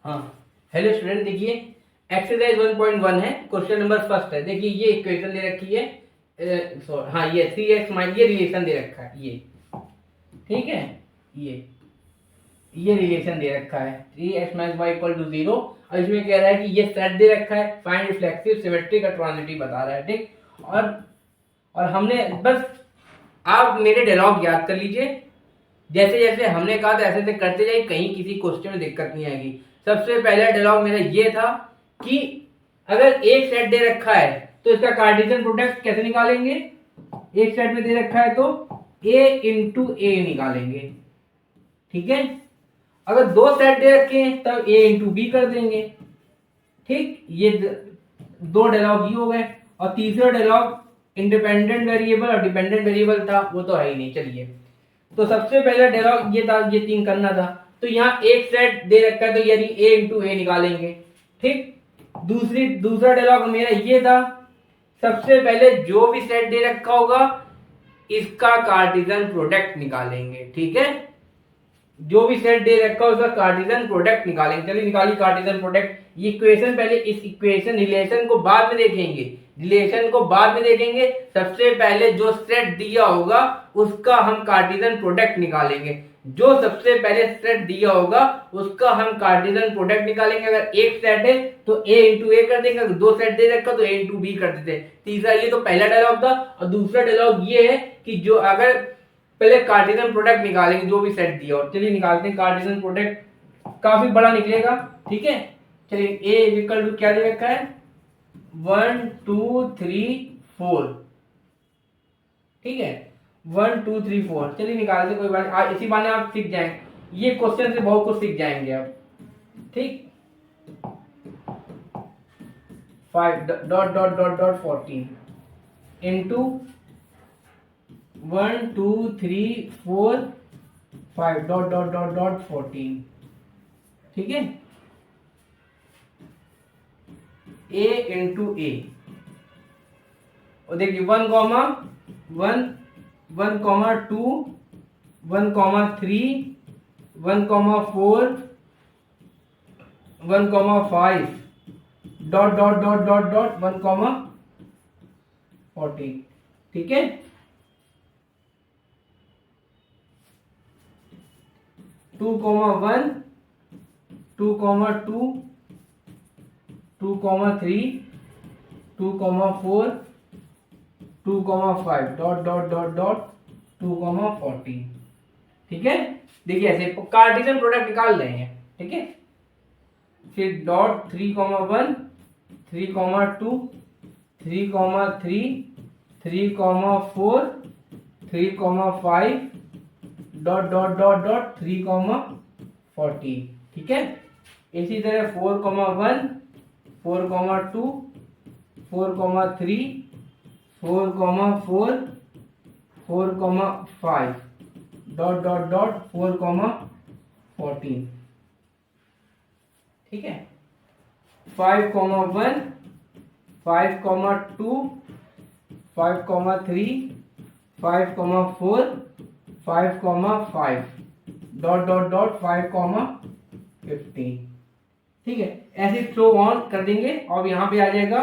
हाँ, hello student, देखिए exercise 1.1 है, क्वेश्चन नंबर फर्स्ट है। देखिए ये इक्वेशन दे रखी है, हाँ ये 3x माइनस, ये रिलेशन दे रखा है ये, ठीक है। ये रिलेशन दे रखा है 3x minus y equal to 0, और इसमें कह रहा है कि ये सेट दे रखा है, फाइंड रिफ्लेक्सिव सिमेट्रिक और ट्रांजिटिव बता रहा है, ठीक। और हमने बस, आप मेरे डायलॉग याद कर लीजिए, जैसे जैसे हमने कहा था ऐसे ऐसे करते जाइए, कहीं किसी क्वेश्चन में दिक्कत नहीं आएगी। सबसे पहला डायलॉग मेरा ये था कि अगर एक सेट दे रखा है तो इसका कार्टेशियन प्रोडक्ट कैसे निकालेंगे। एक सेट में दे रखा है तो a इंटू ए निकालेंगे, ठीक है। अगर दो सेट दे रखे हैं तब a इंटू बी कर देंगे, ठीक। ये दो डायलॉग ही हो गए। और तीसरा डायलॉग इंडिपेंडेंट वेरिएबल और डिपेंडेंट वेरिएबल था, वो तो है ही नहीं। चलिए, तो सबसे पहला डायलॉग ये था, ये तीन करना था। तो यहाँ एक सेट दे रखा है तो यदि a इंटू ए निकालेंगे, ठीक। दूसरा डायलॉग मेरा ये था, सबसे पहले जो भी सेट दे रखा होगा इसका कार्टेशियन प्रोडक्ट निकालेंगे, ठीक है। जो भी सेट दे रखा है उसका कार्टेशियन प्रोडक्ट निकालेंगे। चलिए निकालिए कार्टेशियन प्रोडक्ट। ये इक्वेशन पहले, इस इक्वेशन रिलेशन को बाद में देखेंगे, सबसे पहले जो सेट दिया होगा उसका हम कार्टेशियन प्रोडक्ट निकालेंगे। अगर एक सेट है तो a इंटू ए कर देंगे, अगर दो सेट दे रखा तो a इंटू बी कर देते। तीसरा, ये तो पहला डायलॉग था। और दूसरा डायलॉग ये है कि जो अगर पहले कार्टेशियन प्रोडक्ट निकालेंगे जो भी सेट दिया हो। चलिए निकालते हैं कार्टेशियन प्रोडक्ट, काफी बड़ा निकलेगा, ठीक है। चलिए a इक्वल टू क्या दे रखा है, 1 2 3 4, ठीक है। 1 2 3 4। चलिए निकालते, कोई बात, इसी बहाने आप सीख जाएंगे, ये क्वेश्चन से बहुत कुछ सीख जाएंगे आप, ठीक। 5 dot dot dot dot 14 into 1 2 3 4 5 dot dot dot dot 14, ठीक है। a इंटू ए, और देखिए 1 comma 1 1 comma 2 1 comma 3 1 comma 4 1 comma 5 dot dot dot dot dot 1 comma 14, ठीक है। 2 comma 1 2 comma 2 2 comma 3 2 comma 4 2 comma 5 dot dot dot dot 2 comma 14, ठीक है। देखिए ऐसे कार्टेशियन प्रोडक्ट निकाल रहे हैं, ठीक है। फिर dot 3 comma 1 3 comma 2 3 comma 3 3 comma 4 3 comma 5 dot dot dot dot 3 comma 14, ठीक है। इसी तरह 4 comma 1 4 comma 2 4 comma 3 4 comma 4 4 comma 5 dot dot dot 4 comma 14, ठीक है। 5 comma 1 5 comma 2 5 comma 3 5 comma 4 5 comma 5 dot dot dot 5 comma 15, ठीक है। ऐसे थ्रो ऑन कर देंगे और यहां पे आ जाएगा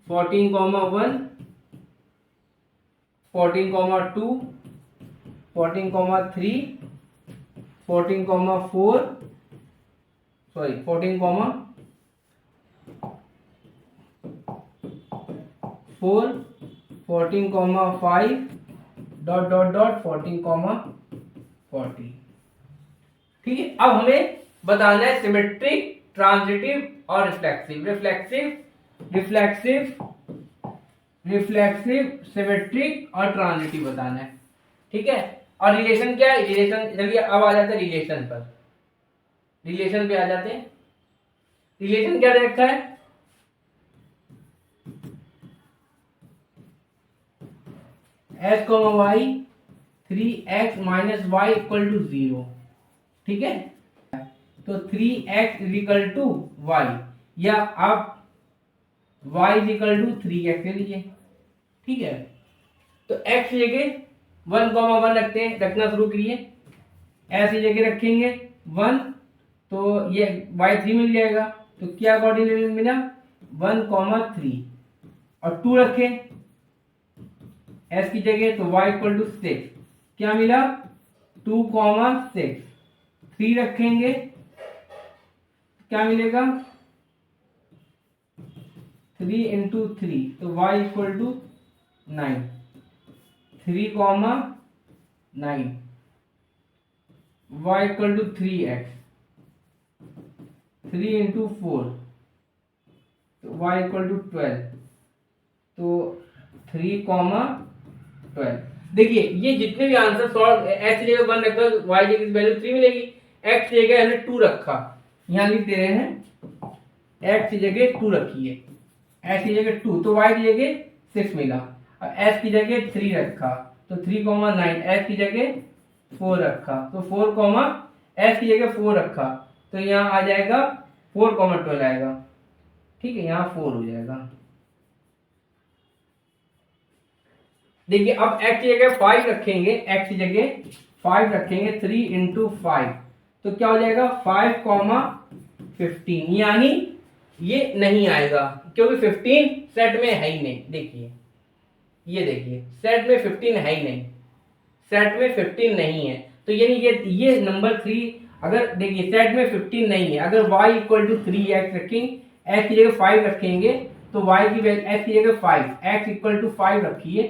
14 comma 1 14 comma 2 14 comma 3 14 comma 4 sorry 14 comma 4 14 comma 5 dot dot dot 14 comma 40, ठीक है। अब हमें बताना है सिमेट्रिक, ट्रांजिटिव और रिफ्लेक्सिव सिमेट्रिक और ट्रांजिटिव बताना है, ठीक है। और रिलेशन क्या है, रिलेशन चलिए अब आ जाते हैं रिलेशन पर। रिलेशन पे आ जाते हैं। रिलेशन क्या दे रखा है, x comma y 3x minus y equal to 0, ठीक है। तो 3x इक्वल टू वाई, या आप y इक्वल टू 3x ले लीजिए, ठीक है। तो x की जगह 1 कॉमा 1 रखना शुरू करिए, ऐसी जगह रखेंगे 1, तो ये y3 मिल जाएगा। तो क्या कोऑर्डिनेट मिला 1,3 और 2 रखें s की जगह, तो y इक्वल टू 6 क्या मिला 2,6। 3 रखेंगे क्या मिलेगा 3 इंटू 3, तो y equal to 9। 3,9 y equal to 3x। 3 into 4, तो y इक्वल टू 12। तो 3,12। देखिए ये जितने भी आंसर सॉल्व, x की जगह 1 रखा, y की जगह वैल्यू 3 मिलेगी। x की जगह हमने 2 रखा, यहाँ लिख दे रहे हैं x की जगह 2 रखी है, x की जगह 2, तो y की जगह 6 मिला। अब s की जगह 3 रखा, तो 3,9। s की जगह 4 रखा, तो 4, s की जगह 4 रखा, तो यहाँ आ जाएगा 4,12 आएगा। ठीक है, यहाँ 4 हो जाएगा। देखिए अब x की जगह 5 रखेंगे, x की जगह 5 रखेंगे, 3 इंटू 5, तो क्या हो जाएगा 5,15। यानी ये नहीं आएगा क्योंकि 15 सेट में है ही नहीं। देखिए ये देखिए सेट में 15 है ही नहीं, सेट में 15 नहीं है, तो यानी ये नंबर 3, अगर देखिए सेट में 15 नहीं है, अगर y इक्वल टू 3x रखेंगे, x की जगह 5 रखेंगे, तो y की वैल्यू x की जगह 5, x इक्वल टू 5 रखिए,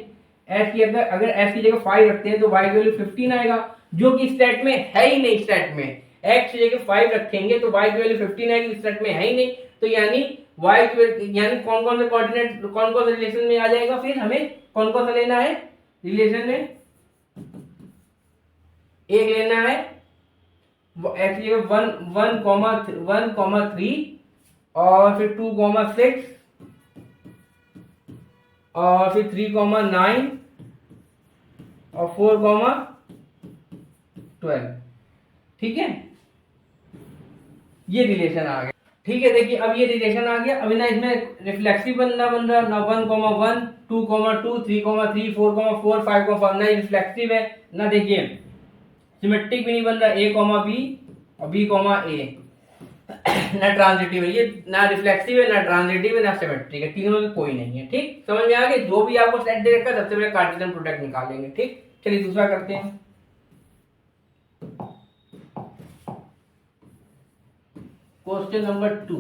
s की अगर s की जगह 5 रखते हैं तो y की वैल्यू 15 आएगा, जो कि सेट में है ही नहीं। सेट में x की जगह 5 रखेंगे तो y की वैल्यू 15 आएगी, सेट में है ही नहीं, तो यानी y की यानी कौन कौन से कोऑर्डिनेट कौन कौन से रिलेशन में आ जाएगा, फिर हमें कौन कौन सा लेना है रिलेशन में। एक लेना है x की जगह 1,3 और फिर 2,6 और फिर 3,9 और 4,12। ठीक है, ये रिलेशन आ गया। ठीक है, देखिए अब ये रिलेशन आ गया। अभी ना इसमें रिफ्लेक्सिव बन रहा ना 1,1 2,2 3,3 4,4 5,5 ना रिफ्लेक्सिव है ना, देखिए सिमेट्रिक भी नहीं बन रहा a, b और b, a ना ट्रांजिटिव है, ये ना रिफ्लेक्सिव है ना ट्रांजिटिव है ना सिमेट्रिक है, तीनों में कोई नहीं है। ठीक, समझ में आ गया। जो भी आपको सेट दे रखा है सबसे पहले कार्टेशियन प्रोडक्ट निकालेंगे। ठीक, चलिए दूसरा करते हैं। Question number 2,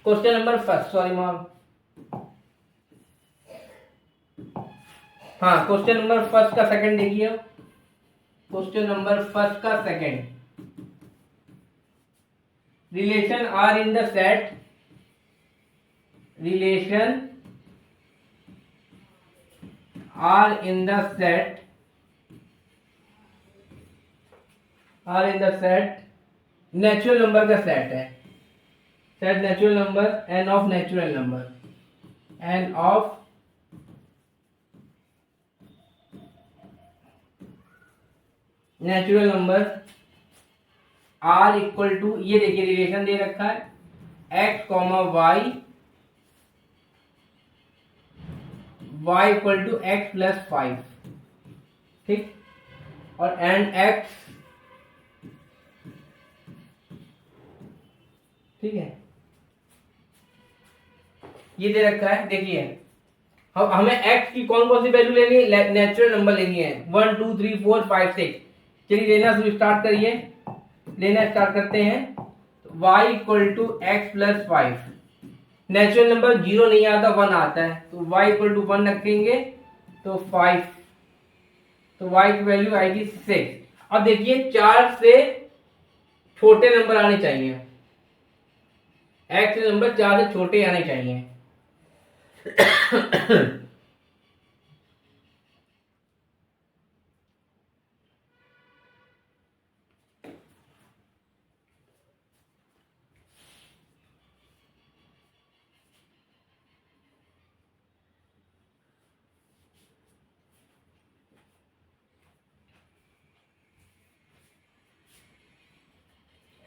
question number first, sorry ma'am, हाँ क्वेश्चन नंबर फर्स्ट का सेकंड देखिए। क्वेश्चन नंबर फर्स्ट का second, relation R in the set, relation R in the set, R in the set natural number का set है, set natural number N of natural number, N of natural number R equal to, ये देखिए relation दे रखा है x, y, y equal to x plus 5। ठीक, और and x, ठीक है, ये दे रखा है। देखिए हमें x की कौन कौन सी वैल्यू लेनी है, नेचुरल नंबर लेनी है 1 2 3 4 5 6। चलिए लेना शुरू स्टार्ट करिए, लेना स्टार्ट करते हैं। y equal to x plus 5, natural number 0 नहीं आता 1 आता है, तो y इक्वल टू 1 रखेंगे तो 5, तो y की वैल्यू आएगी 6। अब देखिए 4 से छोटे नंबर आने चाहिए, x नंबर 4 से छोटे आने चाहिए।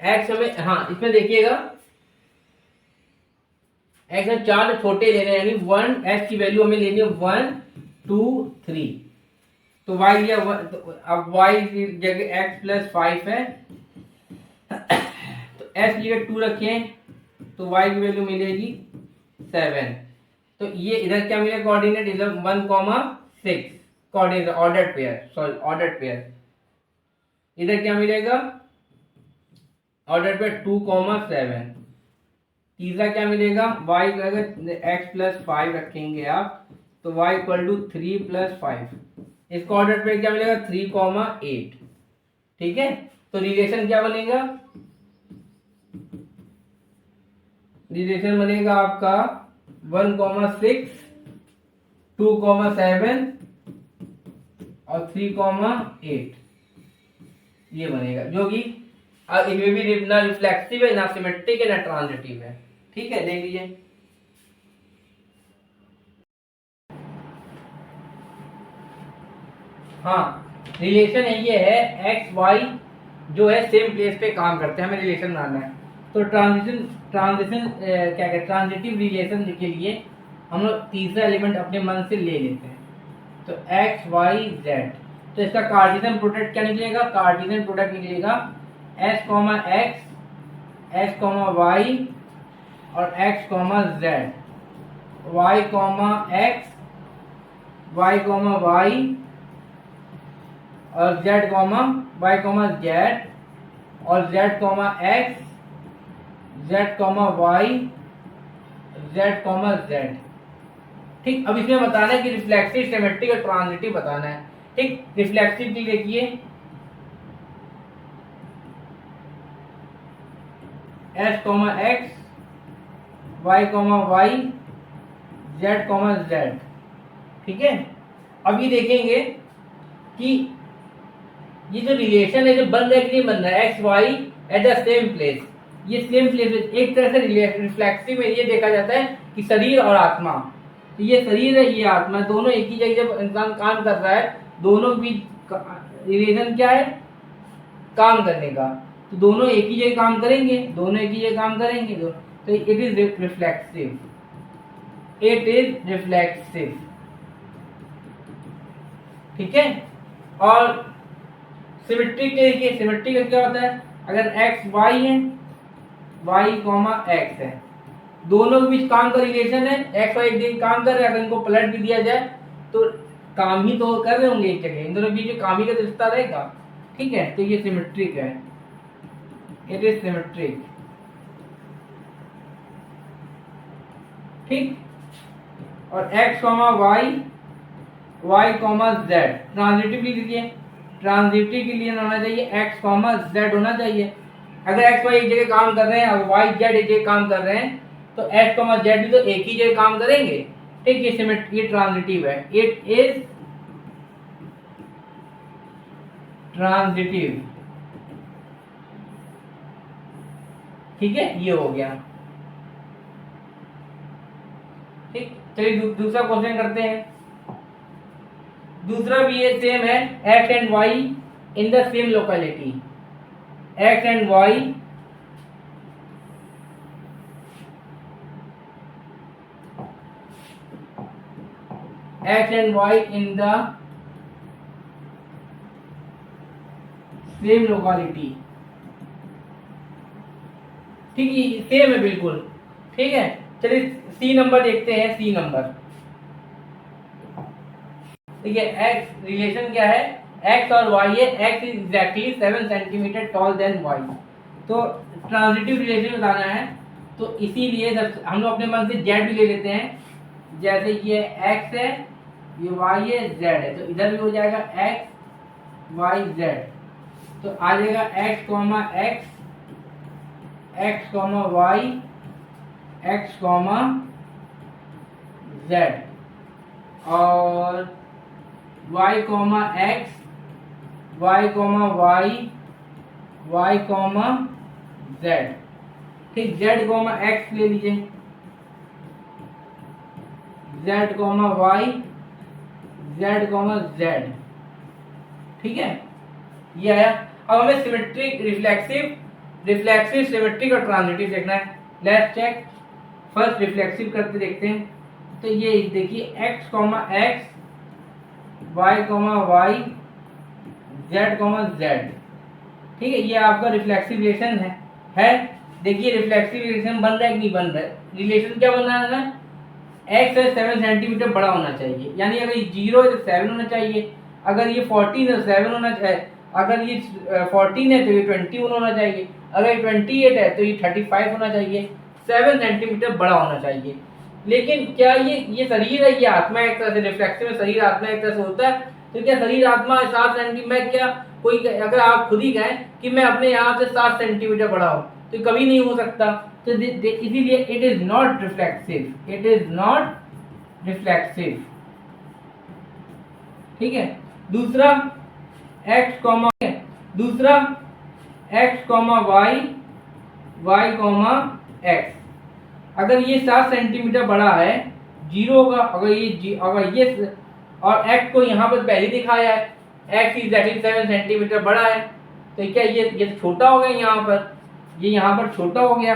एक्स हमें, हाँ इसमें देखिएगा एक्स में 4 छोटे लेने हैं, यानी 1, एक्स की वैल्यू हमें लेनी है 1 2 3, तो y लिया तो अब y की जगह x प्लस 5 है, तो s की जगह 2 रखें तो y की वैल्यू मिलेगी 7। तो ये इधर क्या मिलेगा कोऑर्डिनेट, इधर 1,6 coordinate ordered pair, sorry ordered pair. इधर क्या मिलेगा ऑर्डर्ड पेयर 2,7। तीसरा क्या मिलेगा y अगर x प्लस 5 रखेंगे आप तो y इक्वल टू 3 प्लस 5। इसका ऑर्डर पे क्या मिलेगा 3,8। ठीक है, तो रिलेशन क्या बनेगा, रिलेशन बनेगा आपका 1,6, 2,7 और 3,8 ये बनेगा, जो कि इनमें भी ना रिफ्लेक्सिव है, ना सिमेट्रिक है, ना ट्रांजिटिव है। ठीक है, देख लीजिए। हाँ, रिलेशन है ये है एक्स वाई जो है सेम प्लेस पे काम करते हैं, हमें रिलेशन बनाना है। तो ट्रांजिशन क्या कहते हैं, ट्रांजिटिव रिलेशन के लिए हम लोग तीसरा एलिमेंट अपने मन से ले लेते हैं। तो एक्स वाई जेड, तो इसका कार्टेशियन प्रोडक्ट क्या निकलेगा, कार्टेशियन प्रोडक्ट निकलेगा S comma X, S comma Y और x comma Z, Y comma x, Y comma Y और Z comma Y comma Z और Z comma X, Z comma Y, Z comma Z. ठीक, अब इसमें बताना है कि रिफ्लेक्सिव, सिमेट्रिक और ट्रांजिटिव बताना है। ठीक, रिफ्लेक्सिव की देखिए S comma x, Y comma Y, Z comma Z. ठीक है, अब ये देखेंगे कि ये जो रिलेशन है जो बन रहा है कि नहीं बन रहा है, x y at the same place, ये सेम प्लेस एक तरह से रिफ्लेक्सिव में ये देखा जाता है कि शरीर और आत्मा, तो ये शरीर है ये आत्मा, दोनों एक ही जगह जब इंसान काम कर रहा है, दोनों के बीच रिलेशन क्या है, काम करने का, तो दोनों एक ही जगह काम करेंगे, दोनों एक ही जगह काम करेंगे, तो it is reflexive, it is reflexive. ठीक है, और सिमेट्रिक के देखिए, सिमेट्रिक का क्या होता है, अगर एक्स वाई है, वाई कॉमा एक्स है, दोनों के बीच काम का रिलेशन है, एक्स वाई एक दिन काम कर रहे हैं, अगर इनको पलट भी दिया जाए तो काम ही तो कर रहे होंगे एक जगह, इन दोनों के बीच काम ही का रिश्ता रहेगा। ठीक है, तो ये सिमेट्रिक है, इट इज सिमेट्रिक। ठीक, और x comma y, y comma z, transitive लिख दीजिए, ट्रांजिटिव के लिए होना चाहिए एक्स कॉमा जेड होना चाहिए। अगर एक्स वाई एक जगह काम कर रहे हैं और वाई जेड एक जगह काम कर रहे हैं तो एक्स कॉमा जेड भी तो एक ही जगह काम करेंगे। ठीक, ये ट्रांजिटिव है, इट इज ट्रांजिटिव। ठीक है, ये हो गया। ठीक, चलिए दूसरा क्वेश्चन करते हैं। दूसरा भी ये सेम है, x and y in the same locality, x and y x and y in the same locality. ठीक है, सेम है बिल्कुल। ठीक है, चलिए सी नंबर देखते हैं, सी नंबर। ठीक है, एक्स रिलेशन क्या है, एक्स और वाई है, x is exactly 7 centimetre tall than y. तो ट्रांजिटिव रिलेशन बताना है, तो इसीलिए हम लोग अपने मन से जेड भी ले लेते हैं, जैसे ये एक्स है, ये वाई है, जेड है, तो इधर भी हो जाएगा एक्स वाई जेड, तो आ जाएगा x comma x, x comma y, x comma Z और y comma x, Y comma y, y comma Z. ठीक, जेड कॉमा एक्स ले लीजिए, z comma Y, Z comma Z. ठीक है, ये आया। अब हमें सिमेट्रिक, रिफ्लेक्सिव, रिफ्लेक्सिव, सिमेट्रिक और ट्रांजिटिव देखना है। लेट्स चेक, फर्स्ट रिफ्लेक्सिव करते देखते हैं। तो ये देखिए x comma x, Y comma Y, Z comma Z. ठीक है, ये आपका रिफ्लेक्सिव रिलेशन है। देखिए रिफ्लेक्सिव रिलेशन बन रहा है कि नहीं बन रहा है। रिलेशन क्या बन रहा है, एक्स है 7 सेंटीमीटर बड़ा होना चाहिए, यानी अगर ये 0 है तो 7 होना चाहिए, अगर ये 14 है तो 7 होना चाहिए, अगर ये 14 है तो ये 21 होना चाहिए, अगर ये 28 है तो ये 35 होना चाहिए, 7 सेंटीमीटर बड़ा होना चाहिए। लेकिन क्या ये शरीर है, ये आत्मा एक तरह से रिफ्लेक्सिव में शरीर आत्मा एक तरह से होता है, तो क्या शरीर आत्मा 7 सेंटीमीटर, मैं क्या कोई, अगर आप खुद ही कहें कि मैं अपने यहाँ से 7 सेंटीमीटर बड़ा हूँ तो कभी नहीं हो सकता। तो इसीलिए it is not reflexive, it is not reflexive. ठीक है, दूसरा x कॉमा, दूसरा x comma y, y comma x. अगर ये 7 सेंटीमीटर बड़ा है, 0 होगा, अगर ये और x को यहाँ पर पहले दिखाया है, x एग्जैक्टली 7 सेंटीमीटर बड़ा है, तो क्या ये छोटा हो गया, यहाँ पर ये यहाँ पर छोटा हो गया,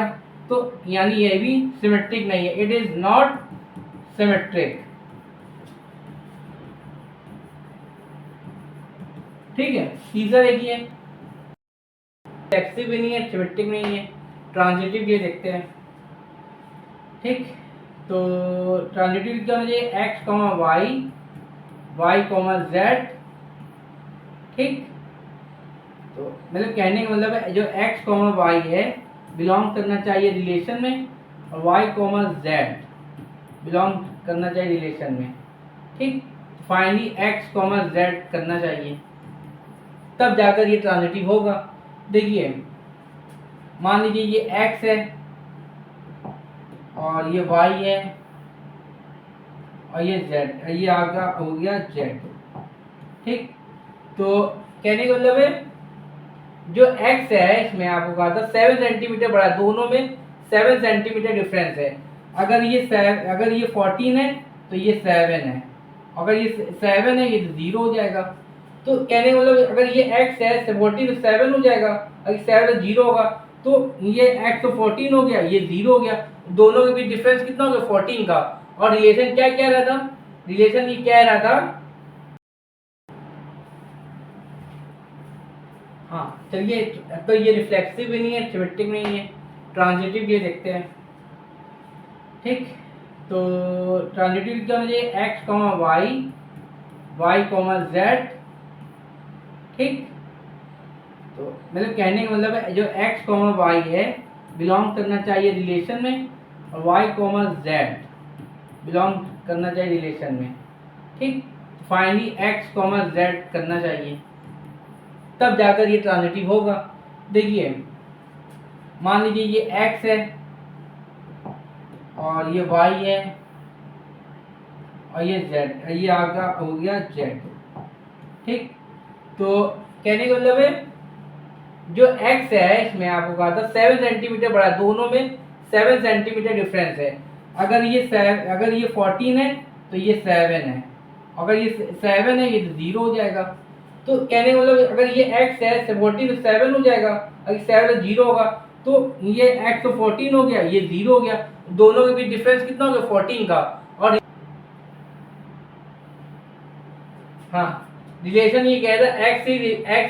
तो यानी ये भी सिमेट्रिक नहीं है, इट इज नॉट सिमेट्रिक। ठीक है, तीसरा देखिए, रिफ्लेक्सिव भी नहीं है, सिमेट्रिक नहीं है, ट्रांजिटिव ये देखते हैं। ठीक, तो ट्रांजिटिव क्या होना चाहिए, x comma y, y comma Z. ठीक, तो मतलब कहने का मतलब है जो एक्स कॉमा वाई है बिलोंग करना चाहिए रिलेशन में, और वाई कॉमा जेड बिलोंग करना चाहिए रिलेशन में। ठीक, फाइनली एक्स कॉमा जेड करना चाहिए, तब जाकर ये ट्रांजिटिव होगा। देखिए मान लीजिए ये x है और ये y है और ये z, ये आपका हो गया z। ठीक, तो कहने का मतलब है जो x है इसमें आपको कहा था 7 सेंटीमीटर बड़ा, दोनों में 7 सेंटीमीटर डिफरेंस है। अगर ये 14 है तो ये 7 है, अगर ये 7 है ये 0 हो जाएगा। तो कहने का मतलब अगर ये x है 14 तो 7 हो जाएगा, अगर 7 0 होगा तो ये x तो 14 हो गया, ये 0 हो गया, दोनों के बीच डिफरेंस कितना हो गया 14 का। और रिलेशन क्या कह रहा था, रिलेशन ये कह रहा था, हाँ चलिए, तो ये रिफ्लेक्सिव भी नहीं है, सिमेट्रिक नहीं है, ट्रांजिटिव ये देखते हैं। ठीक, तो ट्रांजिटिव क्या होना चाहिए, x comma y, y comma Z. ठीक, तो मतलब कहने का मतलब है जो x कॉमा वाई है बिलोंग करना चाहिए रिलेशन में, और y कॉमा जेड बिलोंग करना चाहिए रिलेशन में। ठीक, फाइनली x कॉमा जेड करना चाहिए, तब जाकर ये ट्रांजिटिव होगा। देखिए मान लीजिए ये x है और ये y है और ये z, ये आपका हो गया z। ठीक, तो कहने का मतलब है जो x है इसमें आपको कहा था 7 सेंटीमीटर बड़ा, दोनों में 7 सेंटीमीटर डिफरेंस है। अगर ये 14 है तो ये 7 है, अगर ये 7 है ये 0 हो जाएगा। तो कहने का मतलब अगर ये x है 14 तो 7 हो जाएगा, अगर 7 0 होगा तो ये x तो 14 हो गया, ये 0 हो गया, दोनों के बीच डिफरेंस कितना हो गया 14 का। और हाँ, रिलेशन ये कह रहा है x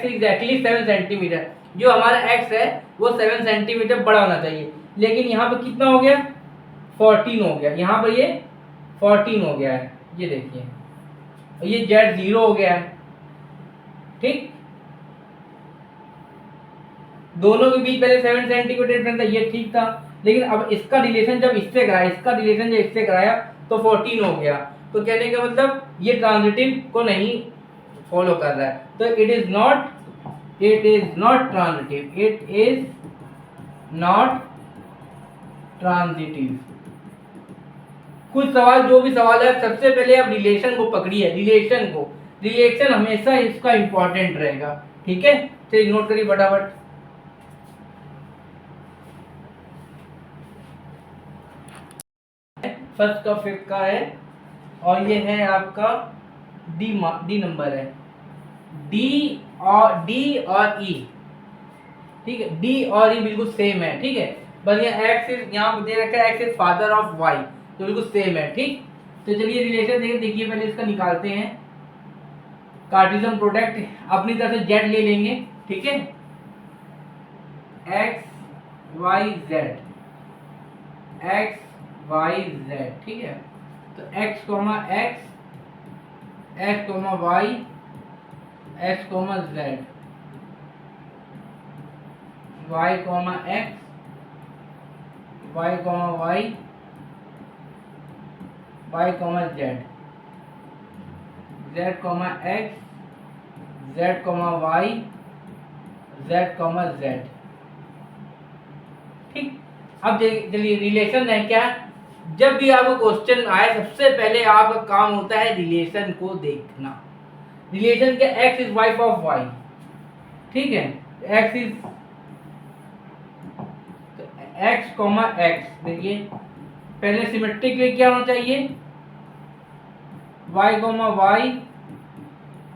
एग्जैक्टली 7 सेंटीमीटर, जो हमारा x है वो 7 सेंटीमीटर बड़ा होना चाहिए, लेकिन यहाँ पर कितना हो गया 14 हो गया, यहाँ पर ये 14 हो गया है, ये देखिए, ये z 0 हो गया है। ठीक, दोनों के बीच पहले 7 सेंटीमीटर डिफरेंस था, ये ठीक था, लेकिन अब इसका रिलेशन जब इससे कराया तो 14 हो गया। तो कहने का मतलब ये ट्रांजिटिव को नहीं फॉलो कर रहा है, तो it is not transitive, it is not transitive. कुछ सवाल, जो भी सवाल है सबसे पहले आप रिलेशन को पकड़िए, रिलेशन हमेशा इसका इंपॉर्टेंट रहेगा। ठीक है, चलिए नोट करिए फटाफट। फर्स्ट का फिफ्थ का है, और ये है आपका डी नंबर है, डी और ई। ठीक है, डी और ई बिल्कुल सेम है। ठीक है, बस ये एक्स यहाँ दे रखा है, x is father of y, तो बिल्कुल सेम है। ठीक, तो चलिए रिलेशन देखिए, पहले इसका निकालते हैं। कार्टेशियन प्रोडक्ट अपनी तरफ से जेड ले लेंगे, ठीक है, x y z, x y z, ठीक है। तो x comma x, x comma y, x comma z, y comma x, y comma y, y comma z, z comma x, z comma y, z comma z, ठीक। अब चलिए relation है क्या, जब भी आपको क्वेश्चन आए सबसे पहले आपका काम होता है रिलेशन को देखना। रिलेशन क्या, x is wife of y, ठीक है, x is x comma x, देखिए पहले सिमेट्रिक में क्या होना चाहिए, वाई कॉमा वाई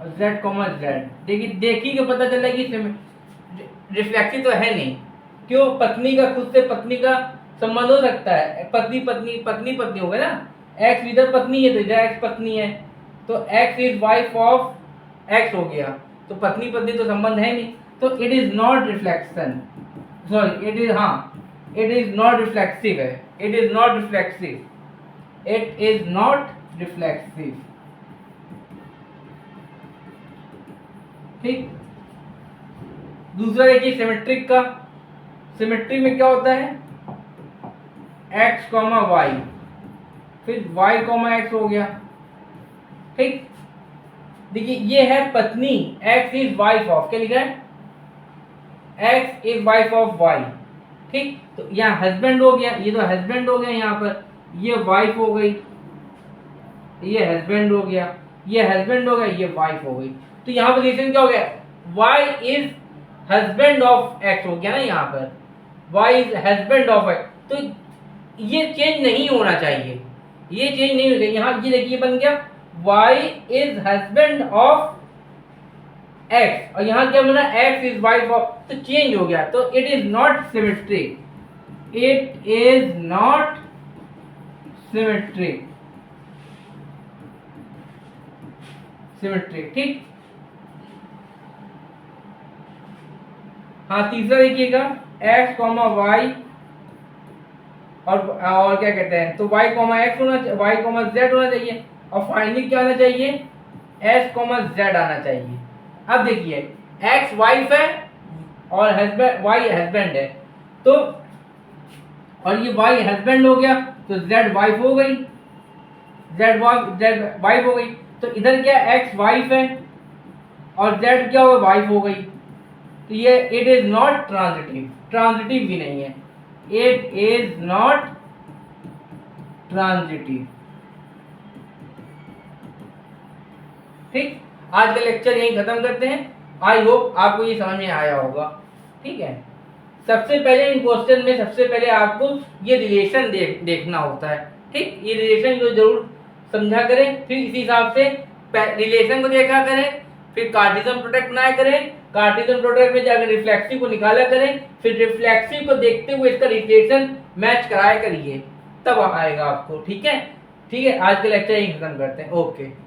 और जेड कॉमा जेड। देखिए कि पता चला कि रिफ्लेक्सिव तो है नहीं, क्यों, पत्नी का खुद से पत्नी का संबंध हो सकता है, पत्नी पत्नी पत्नी पत्नी होगा ना, एक्स इधर पत्नी है तो इधर एक्स पत्नी है, तो x is wife of x हो गया, तो पत्नी पत्नी तो संबंध है नहीं, तो it is not reflection, sorry it is, हाँ इट इज नॉट रिफ्लेक्सिव है, it is not reflexive, it is not reflexive, ठीक। दूसरा देखिए सिमेट्रिक का, सिमेट्रिक में क्या होता है, एक्स कॉमा वाई, फिर वाई कॉमा एक्स हो गया, ठीक। देखिए ये है पत्नी, एक्स इज वाइफ ऑफ, क्या लिखा है, x is wife of y, ठीक। तो यहाँ हस्बैंड हो गया, ये तो हस्बैंड हो गया, यहाँ पर ये वाइफ हो गई, ये हस्बैंड हो गया, ये हस्बैंड हो गया, ये वाइफ हो गई, तो यहाँ पर रिलेशन क्या हो गया, y is husband of x हो गया ना, यहाँ पर y is husband of x, तो ये चेंज नहीं होना चाहिए, ये चेंज नहीं होना चाहिए, यहाँ ये देखिए बन गया y is husband of x, और यहाँ क्या बना, एक्स इज वाइफ ऑफ, तो चेंज हो गया, तो it is not symmetric, it is not symmetric, symmetric, ठीक। हाँ तीसरा देखिएगा, एक्स कॉमा वाई और क्या कहते हैं, तो वाई कॉमा एक्स होना चाहिए, वाई कॉमा जेड होना चाहिए, और फाइनली क्या आना चाहिए, एस कॉमा जेड आना चाहिए। अब देखिए एक्स वाइफ है और हस्बैंड वाई हस्बैंड है, तो और ये वाई हस्बैंड हो गया, तो जेड वाइफ हो गई, जेड वाइफ हो गई, तो इधर क्या एक्स वाइफ है और जेड क्या हो वाइफ हो गई, तो ये it is not transitive, transitive भी नहीं है, इट इज नॉट ट्रांजिटिव, ठीक। आज का लेक्चर यहीं खत्म करते हैं, आई होप आपको ये समझ में आया होगा, ठीक है। सबसे पहले इन क्वेश्चन में सबसे पहले आपको ये रिलेशन देखना होता है, ठीक। ये रिलेशन को जरूर समझा करें, फिर इसी हिसाब से रिलेशन को देखा करें, फिर कार्टेशियन प्रोडक्ट बनाया करें, कार्टेशियन प्रोडक्ट में जाकर रिफ्लेक्सिव को निकाला करें, फिर रिफ्लेक्सिव को देखते हुए इसका रिलेशन मैच कराया करिए, तब आएगा आपको, ठीक है। ठीक है, आज के लेक्चर यहीं खत्म करते हैं, ओके।